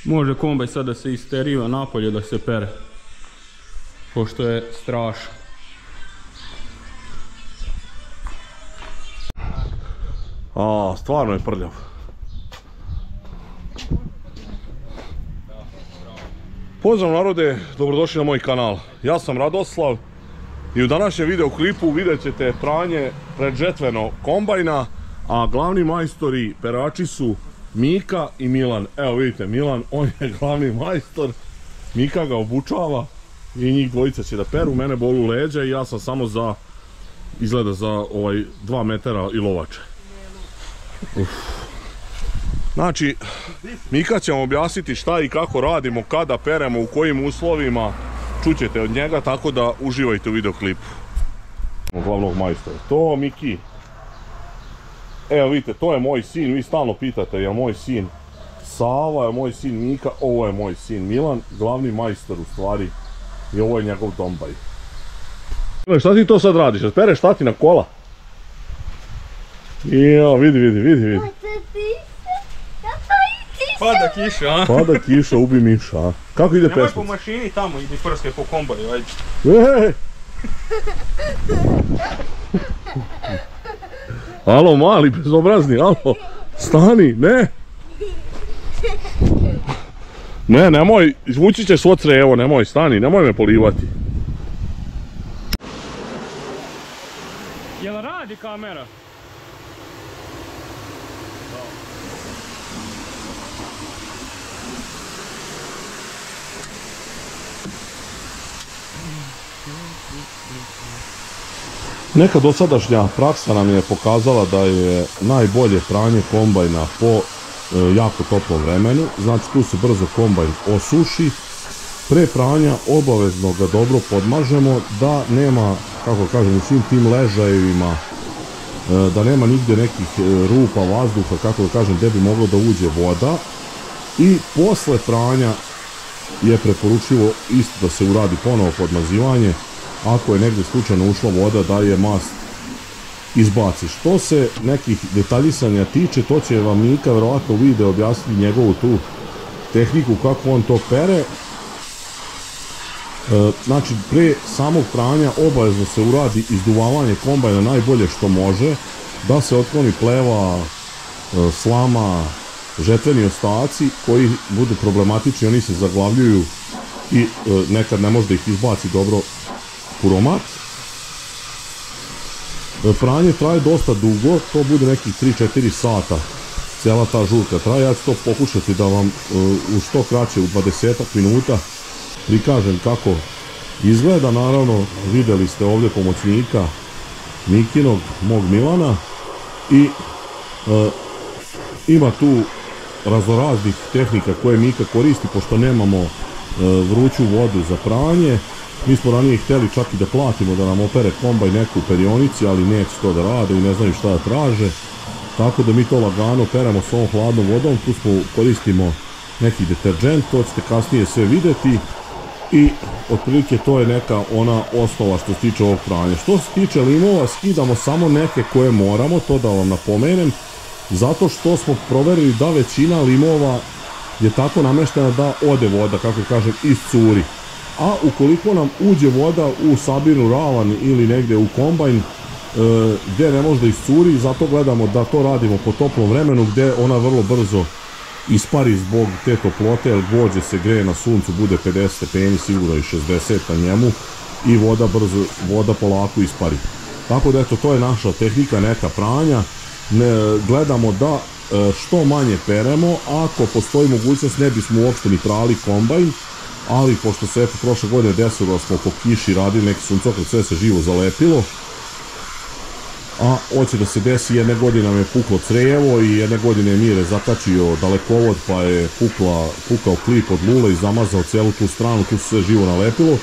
Može kombaj sad da se isteriva napolje da se pere. Pošto je strašno. A, stvarno je prljav. Pozdrav narode, dobrodošli na moj kanal. Ja sam Radoslav i u današnjem videoklipu vidjet ćete pranje predžetveno kombajna, a glavni majstori perači su Mika i Milan. Evo vidite, Milan, on je glavni majstor, Mika ga obučava i njih dvojica će da peru, mene bolu leđa i ja sam samo za, izgleda za 2 metara i lovače. Znači, Mika će vam objasniti šta i kako radimo, kada peremo, u kojim uslovima, čućete od njega, tako da uživajte u videoklipu. Glavnog majstora, to Miki. Evo vidite, to je moj sin, vi stalno pitate je moj sin Sava, je moj sin Mika, ovo je moj sin Milan, glavni majstor u stvari i ovo je njegov dombaj. Šta ti to sad radiš, pereš tati na kola? Jao, vidi. Pada kiša, a? Pada kiša, ubi miša, a? Kako ide pesmica? Nemoj po mašini tamo, idi prskaj po kombaju, ajde. Alo, mali, bezobrazni, alo, stani, ne! Ne, nemoj, izvući ćeš svo crevo, nemoj, stani, nemoj me polivati. Jel radi kamera? Neka dosadašnja praksa nam je pokazala da je najbolje pranje kombajna po jako toplom vremenu. Znači tu se brzo kombajn osuši. Pre pranja obavezno ga dobro podmažemo da nema, kako kažem, u svim tim ležajevima, da nema nigdje nekih rupa vazduha, kako da kažem, gdje bi moglo da uđe voda. I posle pranja je preporučivo isto da se uradi ponovo podmazivanje. Ako je negdje slučajno ušla voda, da je mast izbaci. Što se nekih detaljisanja tiče, to će vam Mika verovatno u videu objasniti njegovu tu tehniku kako on to pere. Znači, pre samog pranja obavezno se uradi izduvavanje kombajna najbolje što može, da se otkloni pleva, slama, žetveni ostaci koji budu problematični, oni se zaglavljuju i nekad ne može da ih izbaci dobro puromat. Pranje traje dosta dugo, to bude nekih 3-4 sata, cijela ta žurka traje. Ja ću to pokušati da vam u što kraće, u 20 minuta prikažem kako izgleda. Naravno, vidjeli ste ovdje pomoćnika Mikinog, mog Milana, i ima tu raznoraznih tehnika koje Mika koristi, pošto nemamo vruću vodu za pranje. Mi smo ranije htjeli čak i da platimo da nam opere kombaj neku u perionici, ali neće to da rade i ne znaju šta da traže. Tako da mi to lagano peremo s ovom hladnom vodom, tu koristimo neki deterđent, to ćete kasnije sve vidjeti. I otprilike to je neka ona osnova što se tiče ovog pranja. Što se tiče limova, skidamo samo neke koje moramo, to da vam napomenem, zato što smo proverili da većina limova je tako nameštena da ode voda, kako kažem, iscuri. A ukoliko nam uđe voda u sabirnu ravan ili negdje u kombajn gdje ne može da iscuri, zato gledamo da to radimo po toplom vremenu gdje ona vrlo brzo ispari zbog te toplote, jer gvožđe se greje na suncu, bude 50 stepeni, sigurno i 60 na njemu, i voda polako ispari. Tako da eto, to je naša tehnika neka pranja. Gledamo da što manje peremo, ako postoji mogućnost ne bismo uopšte ni prali kombajn, ali pošto se eto prošle godine desilo da smo po kiši radili neki suncokret, sve se živo zalepilo, a hoće da se desi, jedne godine nam je puklo crevo i jedne godine je Mire zakačio dalekovod pa je pukao klip od lule i zamazao cijelu tu stranu, tu se sve živo nalepilo.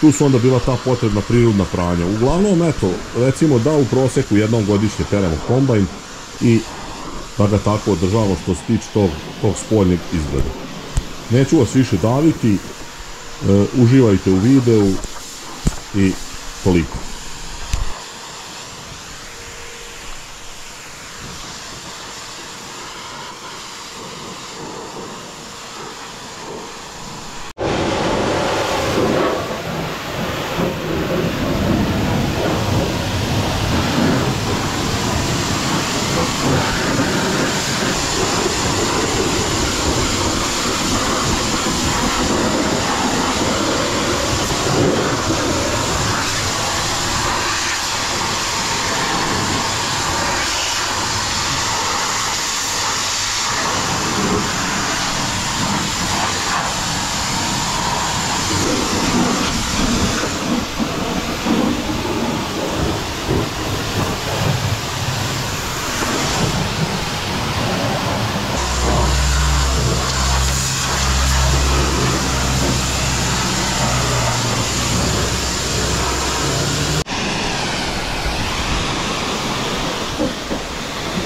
Tu su onda bila ta potrebna prirodna pranja. Uglavnom, eto, recimo da u proseku jednom godišnje peremo kombajn i da ga tako održavamo što se tiče tog spoljnjeg izgleda. Neću vas više daviti, uživajte u videu i toliko.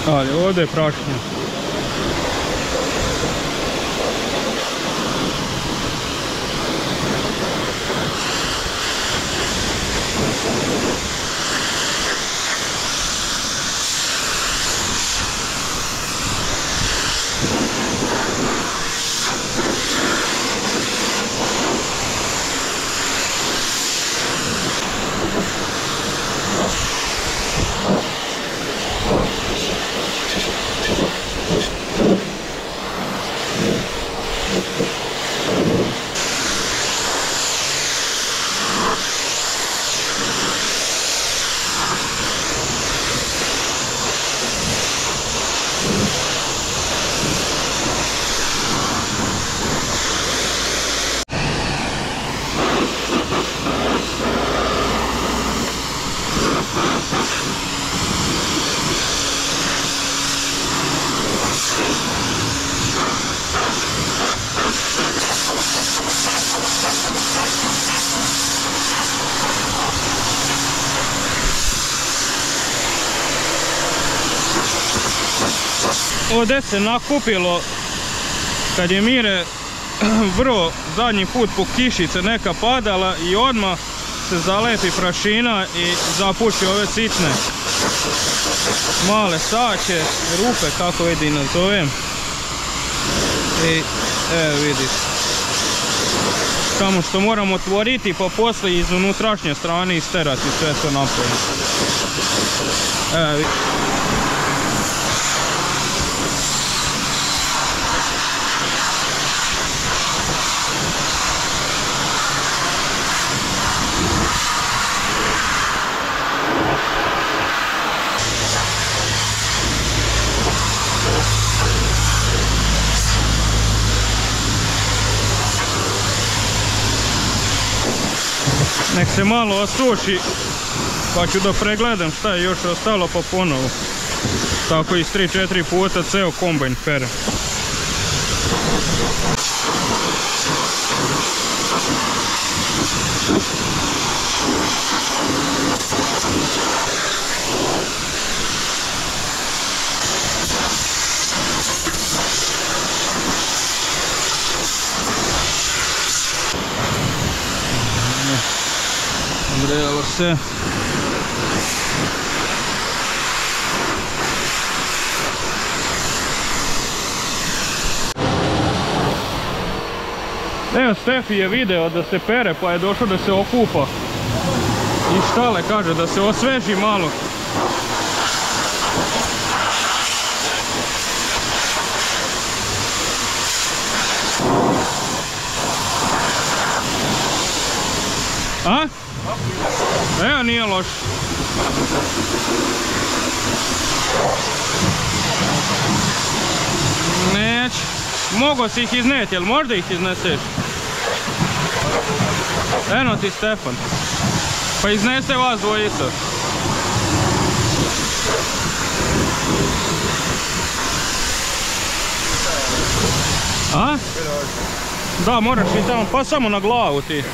Ali ovdje je prašnja. Ovdje se nakupilo, kad je Mire vrlo zadnji put po kišice neka padala i odmah se zalepi prašina i zapuši ove sitne male sače, rupe kako vidi nazovem. I evo vidite, samo što moramo otvoriti pa poslije iz unutrašnje strane isterati sve to napolje. Evo vidite. Nek se malo osuši, pa ću da pregledam šta je još ostalo pa ponovo. Tako iz 3-4 puta ceo kombajn pere. Grejalo se. Evo Stefi je video da se pere pa je došao da se okupa. I štale kaže da se osveži malo. A? Evo nije loš. Neć. Mogo si ih izneti, jel možda ih izneseš? Eno ti Stefan. Pa iznese vas dvojica. A? Da, moraš i tamo, pa samo na glavu ti.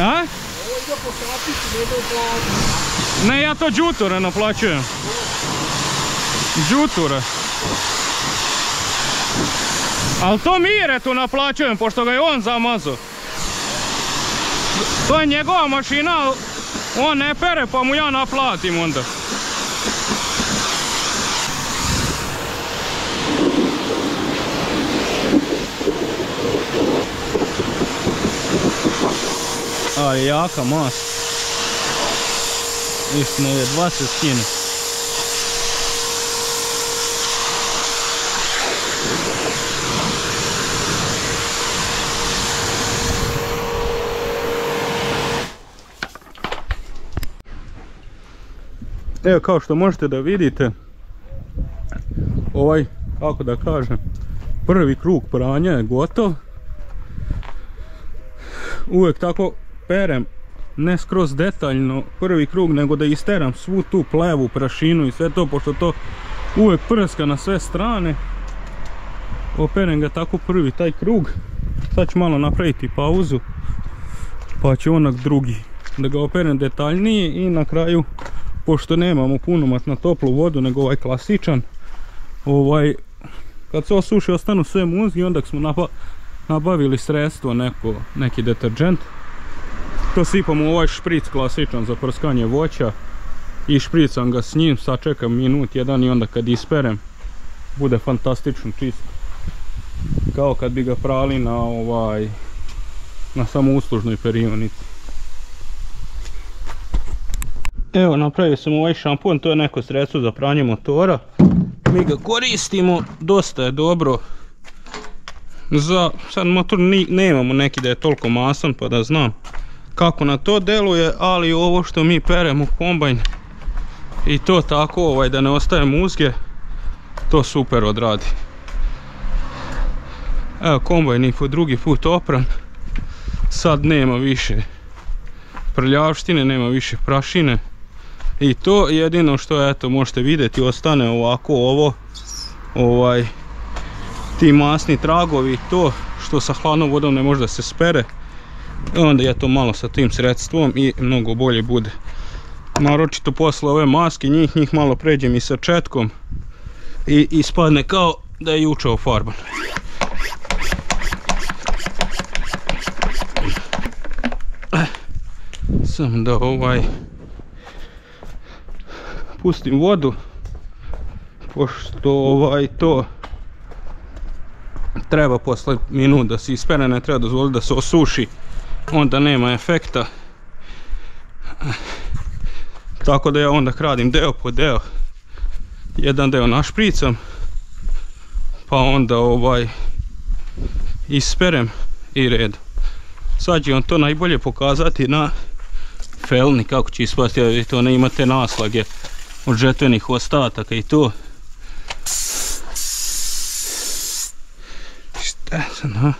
A? Ne, ja to džuture naplaćujem. Džuture. Ali to Mire tu naplaćujem, pošto ga je on zamazao. To je njegova mašina, on ne pere pa mu ja naplatim onda. Ali jaka mast. istina je 20 skine. Evo, kao što možete da vidite, ovaj, kako da kažem, prvi krug pranja je gotov. Uvijek tako perem, ne skroz detaljno prvi krug, nego da isteram svu tu plevu, prašinu i sve to, pošto to uvijek prska na sve strane. Operem ga tako prvi taj krug. Sad ću malo napraviti pauzu, pa ću onak drugi da ga operem detaljnije i na kraju, pošto nemamo punomat na toplu vodu, nego ovaj klasičan, kad se osuši ostanu sve muzgi, onda smo nabavili sredstvo, neki deterđent. To sipam u ovaj špric klasičan za prskanje voća i špricam ga s njim, sad čekam minut jedan i onda kad isperem bude fantastično čisto. Kao kad bi ga prali na samouslužnoj perionici. Evo, napravio sam ovaj šampon, to je neko sredstvo za pranje motora. Mi ga koristimo, dosta je dobro. Sad motor nemamo neki da je toliko masan pa da znam kako na to deluje, ali ovo što mi peremo kombajn i to tako da ne ostaje muzge, to super odradi. Evo, kombajn i po drugi put opran, sad nema više prljavštine, nema više prašine i to jedino što eto možete vidjeti ostane ovako ti masni tragovi, to što sa hladnom vodom ne može da se spere, onda je to malo sa tim sredstvom i mnogo bolje bude. Naročito posle ove maske njih malo pređem i sa četkom i ispadne kao da je juče ofarban. Sam da pustim vodu, pošto to treba posle minut da se ispere, ne treba dozvoliti da se osuši, onda nema efekta. Tako da ja onda radim deo po deo, jedan deo našpricam, pa onda isperem i redom. Sad će on to najbolje pokazati na felni kako će ispasti, jer to ne imate naslage od žetvenih ostataka i to. Šta sam, ha?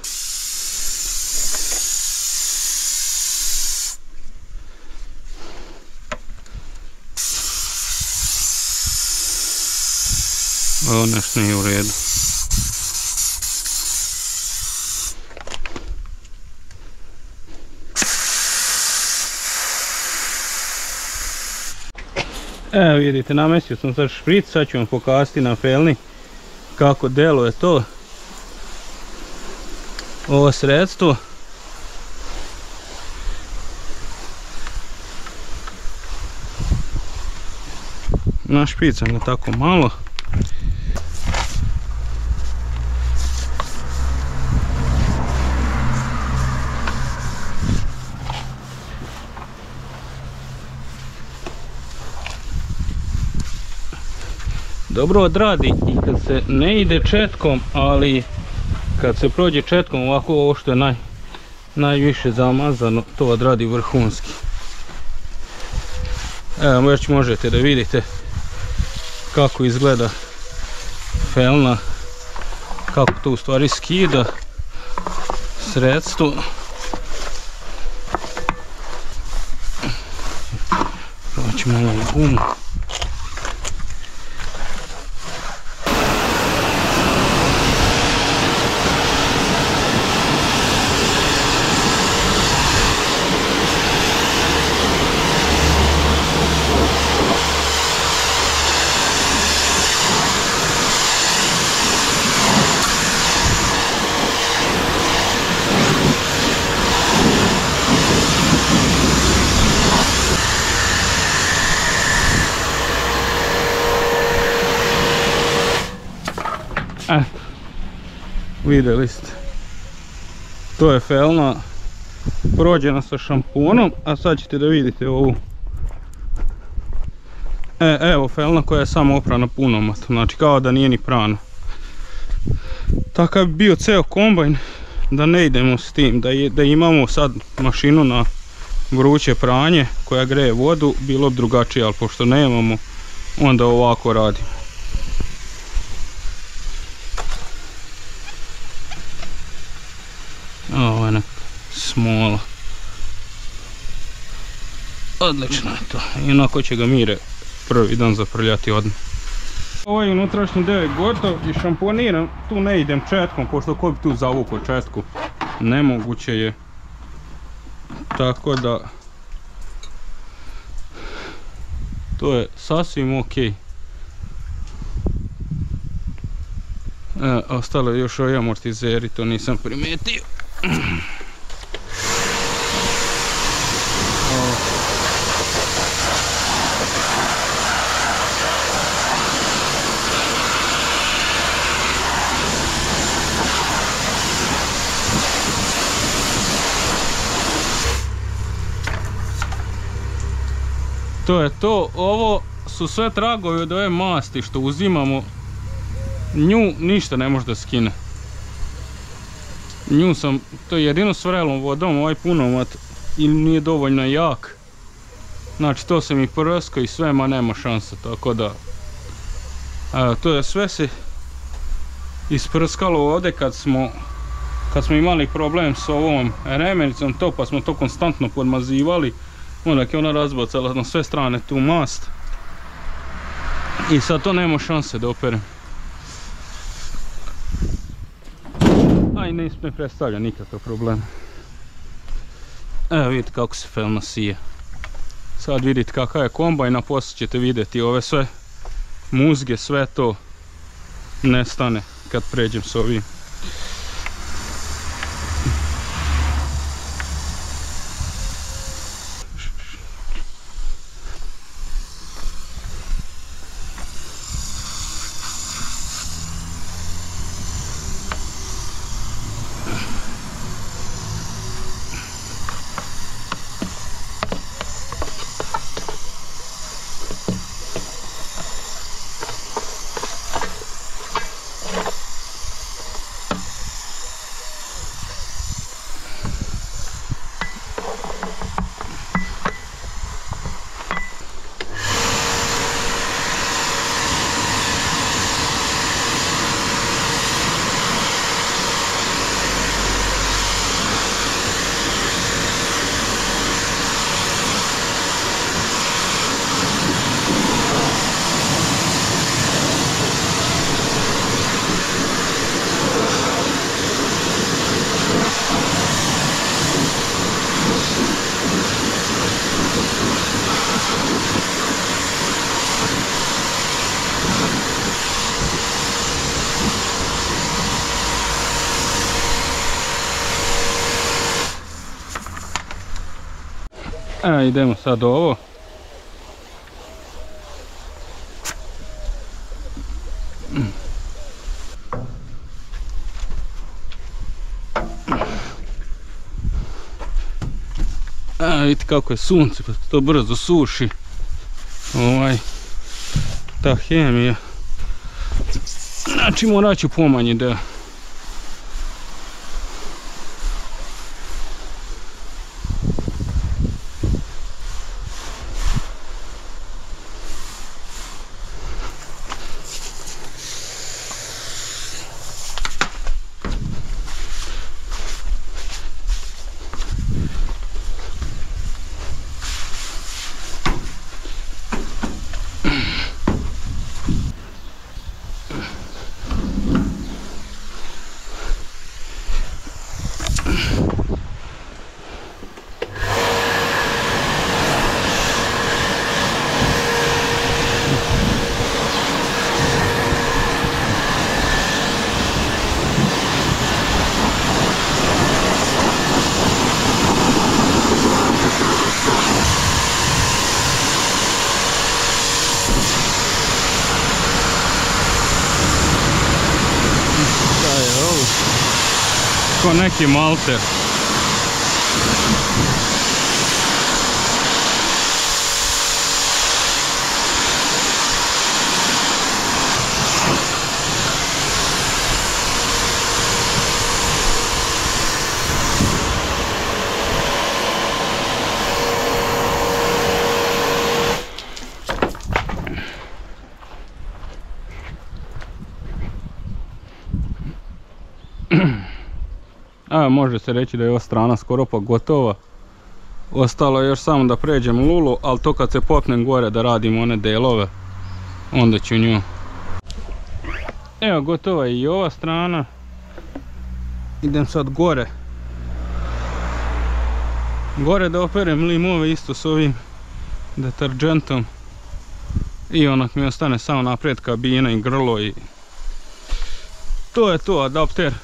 Ovo nešto nije u redu. Evo vidite, namestio sam sad špric, sad ću vam pokazati na felni kako deluje to. Ovo sredstvo. Našpricam ga tako malo. Dobro odradi i kad se ne ide četkom, ali kad se prođe četkom ovako, ovo što je najviše zamazano, to odradi vrhunski. Evo, već možete da vidite kako izgleda felna, kako to u stvari skida sredstvo. Proći malo u gumu. Vidjeli ste, to je felna prođena sa šamponom, a sad ćete da vidite ovu Evo felna koja je samo oprana punomat, znači kao da nije ni prana. Takav bi bio ceo kombajn, da ne idemo s tim, da imamo sad mašinu na vruće pranje koja greje vodu, bilo bi drugačije, ali pošto nemamo, onda ovako radimo. Ovo je neka smola. Odlično je to, inako će ga Mire prvi dan zaprljati odmah. Ovaj unutrašnji dio je gotov i šamponiram, tu ne idem četkom, pošto ko bi tu zavukao četku, nemoguće je. Tako da, to je sasvim ok. Ostalo je još ovi amortizeri, to nisam primijetio. To je to, ovo su sve tragovi od ove masti što uzimamo, nju ništa ne može da skine. Nju sam, to je jedino s vrelom vodom, ovaj punomat ili nije dovoljno jak. Znači to se mi prsko i sve, ma nema šanse, tako da. Evo, to je sve se isprskalo ovdje kad smo imali problem s ovom remenicom, to pa smo to konstantno podmazivali. Onda je ona razbacala na sve strane tu mast. I sad to nema šanse da operem. A i ne predstavlja nikakav problem. Evo vidite kako se felna sije. Sad vidite kakav je kombajn, a poslije ćete vidjeti ove sve muzge, sve to nestane kad pređem s ovim. Idemo sad ovo. Vidite kako je sunce, pa to brzo suši. Ta hemija. Znači morat ću pomanji deo. Ko neki malter. Evo, može se reći da je ova strana skoro pa gotova. Ostalo je još samo da pređem lulu, ali to kad se popnem gore da radim one delove, onda ću nju. Evo, gotova je i ova strana. Idem sad gore. Gore da operem limove isto s ovim deterđentom. I onak mi ostane samo naprijed kabina i grlo i... To je to, adapter.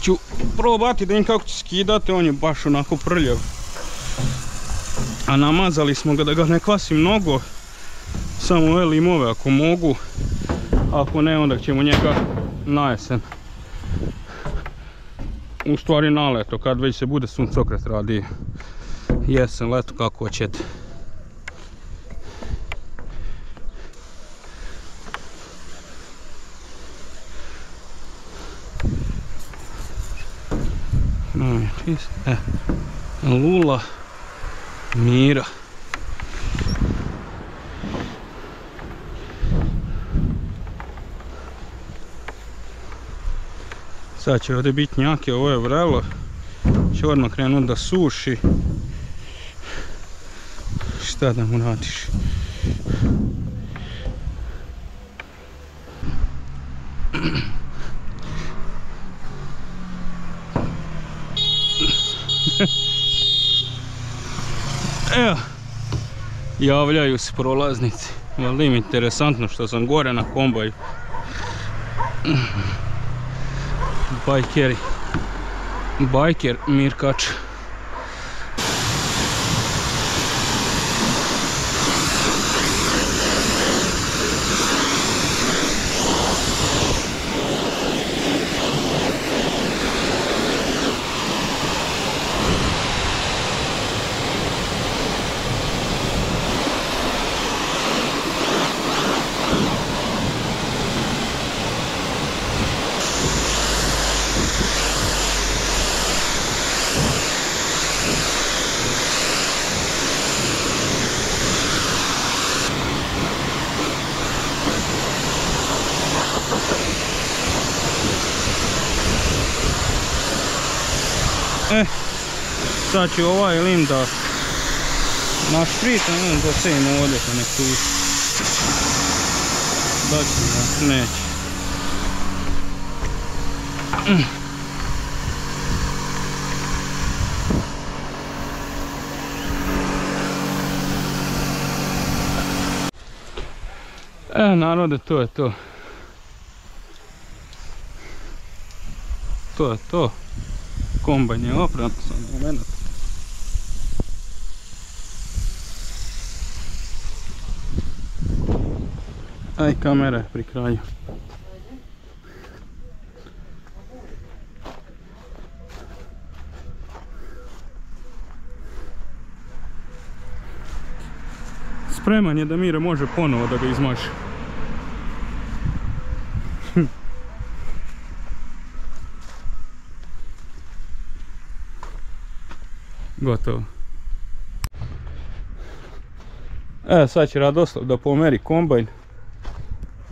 Ću probati da im kako će skidati, on je baš onako prljav. A namazali smo ga da ga ne kvasi mnogo. Samo ove limove ako mogu. Ako ne, onda ćemo njega na jesen. U stvari na leto, kad već se bude suncokret radi. Jesen, leto, kako hoćete. Lula, Mira. Sad će ovdje biti njake, ovo je vrelo. Će odmah krenuti da suši. Šta da mu radiš? Evo, javljaju se prolaznici. Valjda im interesantno što sam gore na kombaju. Bajker Mirkač. Sad ću ovaj lim da našpritam, da se im ovdje pa nek tuši. Da ću da neće. Narode, to je to. To je to. Kombajn je oprat, sam moment. Aj, kamera je pri kraju. Spreman je da Mira može ponovo da ga izmaže. Gotovo. Sad će Radoslav da pomeri kombajn.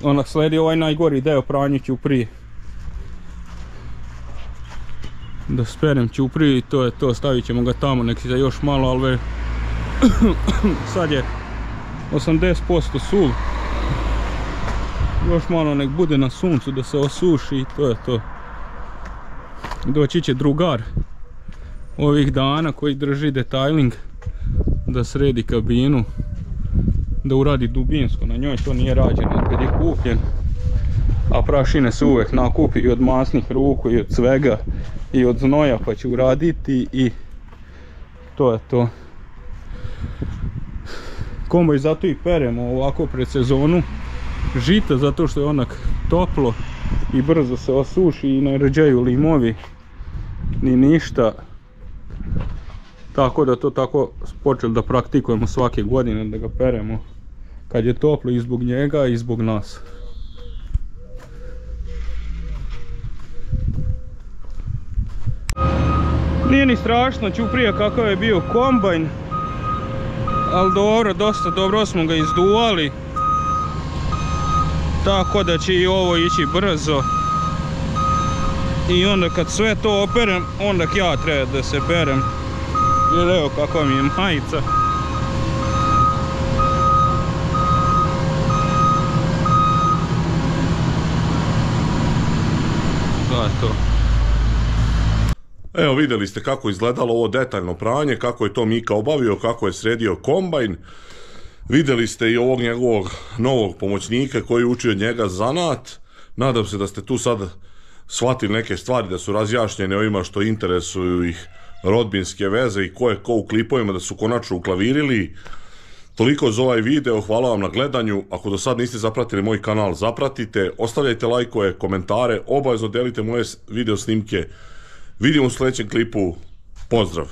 Onak sledi ovaj najgori deo, pranje ćuprije. Da sperem ćuprije i to je to, stavit ćemo ga tamo, nek si za još malo, ali sad je 80% suv. Još malo nek bude na suncu da se osuši i to je to. Doći će drugar ovih dana koji drži detailing da sredi kabinu, da uradi dubinsko na njoj, to nije rađeno kad je kupljen, a prašine se uvek nakupi i od masnih ruku i od svega i od znoja, pa će uraditi i to je to. Kombaj zato i peremo ovako pred sezonu žita, zato što je onak toplo i brzo se osuši i ne rđaju limovi ni ništa. Tako da to tako počeli da praktikujemo svake godine, da ga peremo kad je toplo i zbog njega i zbog nas. Nije ni strašno, ćuprije kakav je bio kombajn, ali dobro, dosta dobro smo ga izduvali, tako da će i ovo ići brzo. I onda kad sve to operem, onda ja treba da se perem. Jer evo kakva mi je majica. To je to. Evo vidjeli ste kako izgledalo ovo detaljno pranje, kako je to Mika obavio, kako je sredio kombajn. Vidjeli ste i ovog njegovog novog pomoćnika koji je učio njega zanat. Nadam se da ste tu sad shvatili neke stvari, da su razjašnjene ovima što interesuju ih rodbinske veze i ko je ko u klipovima, da su konačno uklavirili. Toliko za ovaj video, hvala vam na gledanju. Ako do sad niste zapratili moj kanal, zapratite, ostavljajte lajkove, komentare, obavezno delite moje video snimke. Vidimo u sljedećem klipu, pozdrav!